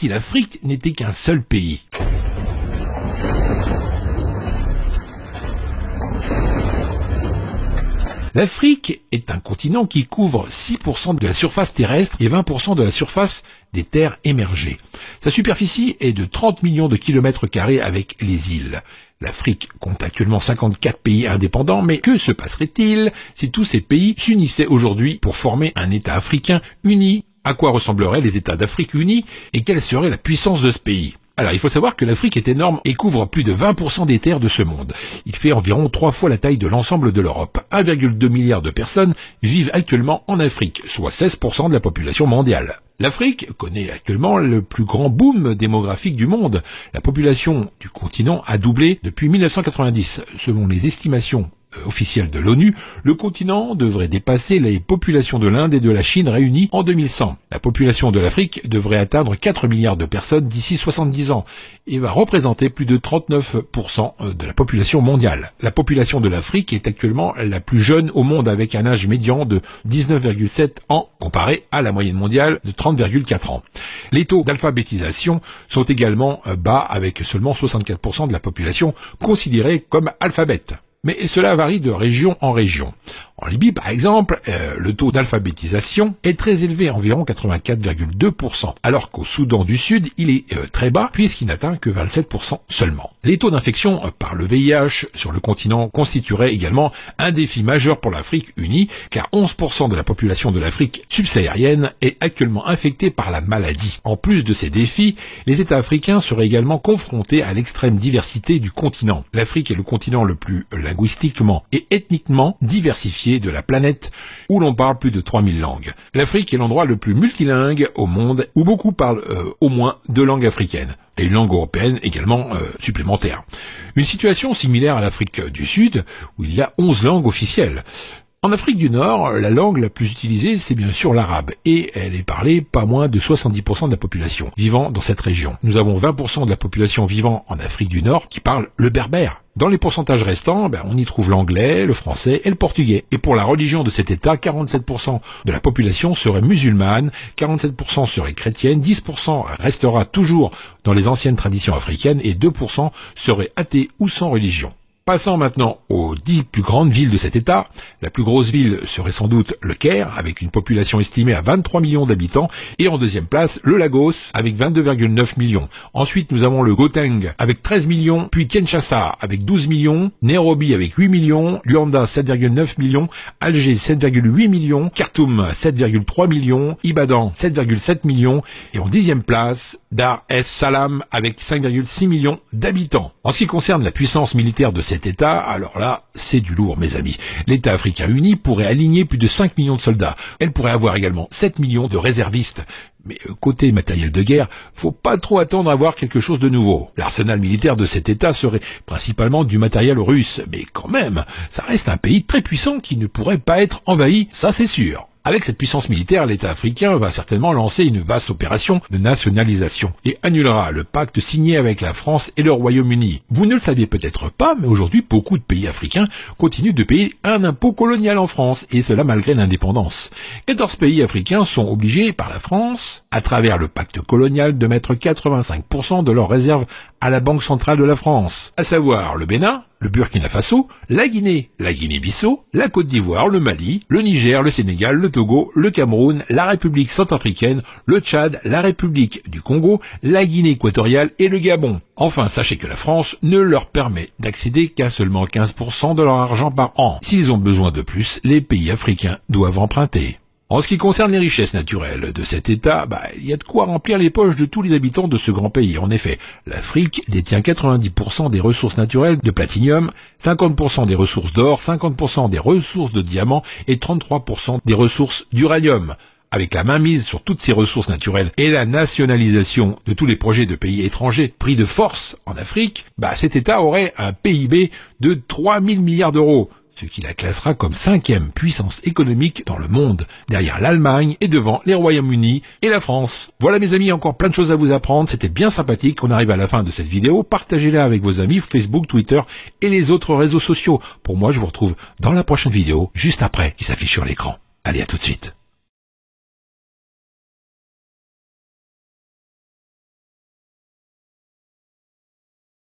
si l'Afrique n'était qu'un seul pays. L'Afrique est un continent qui couvre 6% de la surface terrestre et 20% de la surface des terres émergées. Sa superficie est de 30 millions de kilomètres carrés avec les îles. L'Afrique compte actuellement 54 pays indépendants, mais que se passerait-il si tous ces pays s'unissaient aujourd'hui pour former un État africain uni? À quoi ressembleraient les États d'Afrique unis et quelle serait la puissance de ce pays? Alors, il faut savoir que l'Afrique est énorme et couvre plus de 20% des terres de ce monde. Il fait environ 3 fois la taille de l'ensemble de l'Europe. 1,2 milliard de personnes vivent actuellement en Afrique, soit 16% de la population mondiale. L'Afrique connaît actuellement le plus grand boom démographique du monde. La population du continent a doublé depuis 1990. Selon les estimations officielle de l'ONU, le continent devrait dépasser les populations de l'Inde et de la Chine réunies en 2100. La population de l'Afrique devrait atteindre 4 milliards de personnes d'ici 70 ans et va représenter plus de 39% de la population mondiale. La population de l'Afrique est actuellement la plus jeune au monde avec un âge médian de 19,7 ans comparé à la moyenne mondiale de 30,4 ans. Les taux d'alphabétisation sont également bas avec seulement 64% de la population considérée comme alphabète. Mais cela varie de région en région. En Libye, par exemple, le taux d'alphabétisation est très élevé, environ 84,2%, alors qu'au Soudan du Sud, il est très bas, puisqu'il n'atteint que 27% seulement. Les taux d'infection par le VIH sur le continent constitueraient également un défi majeur pour l'Afrique unie, car 11% de la population de l'Afrique subsaharienne est actuellement infectée par la maladie. En plus de ces défis, les États africains seraient également confrontés à l'extrême diversité du continent. L'Afrique est le continent le plus linguistiquement et ethniquement diversifié de la planète, où l'on parle plus de 3000 langues. L'Afrique est l'endroit le plus multilingue au monde, où beaucoup parlent au moins 2 langues africaines, et une langue européenne également supplémentaire. Une situation similaire à l'Afrique du Sud, où il y a 11 langues officielles. En Afrique du Nord, la langue la plus utilisée, c'est bien sûr l'arabe, et elle est parlée pas moins de 70% de la population vivant dans cette région. Nous avons 20% de la population vivant en Afrique du Nord qui parle le berbère. Dans les pourcentages restants, on y trouve l'anglais, le français et le portugais. Et pour la religion de cet État, 47% de la population serait musulmane, 47% serait chrétienne, 10% restera toujours dans les anciennes traditions africaines et 2% seraient athées ou sans religion. Passons maintenant aux 10 plus grandes villes de cet État. La plus grosse ville serait sans doute le Caire, avec une population estimée à 23 millions d'habitants. Et en deuxième place, le Lagos, avec 22,9 millions. Ensuite, nous avons le Gauteng, avec 13 millions, puis Kinshasa, avec 12 millions, Nairobi, avec 8 millions, Luanda, 7,9 millions, Alger, 7,8 millions, Khartoum, 7,3 millions, Ibadan, 7,7 millions, et en 10e place, Dar es Salaam, avec 5,6 millions d'habitants. En ce qui concerne la puissance militaire de cet État, alors là, c'est du lourd, mes amis. L'État africain uni pourrait aligner plus de 5 millions de soldats. Elle pourrait avoir également 7 millions de réservistes. Mais côté matériel de guerre, faut pas trop attendre à voir quelque chose de nouveau. L'arsenal militaire de cet État serait principalement du matériel russe. Mais quand même, ça reste un pays très puissant qui ne pourrait pas être envahi, ça c'est sûr. Avec cette puissance militaire, l'État africain va certainement lancer une vaste opération de nationalisation et annulera le pacte signé avec la France et le Royaume-Uni. Vous ne le saviez peut-être pas, mais aujourd'hui, beaucoup de pays africains continuent de payer un impôt colonial en France, et cela malgré l'indépendance. 14 pays africains sont obligés par la France, à travers le pacte colonial, de mettre 85% de leurs réserves à la Banque centrale de la France, à savoir le Bénin, le Burkina Faso, la Guinée-Bissau, la Côte d'Ivoire, le Mali, le Niger, le Sénégal, le Togo, le Cameroun, la République centrafricaine, le Tchad, la République du Congo, la Guinée équatoriale et le Gabon. Enfin, sachez que la France ne leur permet d'accéder qu'à seulement 15% de leur argent par an. S'ils ont besoin de plus, les pays africains doivent emprunter. En ce qui concerne les richesses naturelles de cet État, il y a de quoi remplir les poches de tous les habitants de ce grand pays. En effet, l'Afrique détient 90% des ressources naturelles de platinium, 50% des ressources d'or, 50% des ressources de diamants et 33% des ressources d'uranium. Avec la mainmise sur toutes ces ressources naturelles et la nationalisation de tous les projets de pays étrangers pris de force en Afrique, cet État aurait un PIB de 3 000 milliards d'euros. Ce qui la classera comme 5e puissance économique dans le monde, derrière l'Allemagne et devant les Royaumes-Unis et la France. Voilà mes amis, encore plein de choses à vous apprendre, c'était bien sympathique. On arrive à la fin de cette vidéo, partagez-la avec vos amis Facebook, Twitter et les autres réseaux sociaux. Pour moi, je vous retrouve dans la prochaine vidéo, juste après, qui s'affiche sur l'écran. Allez, à tout de suite.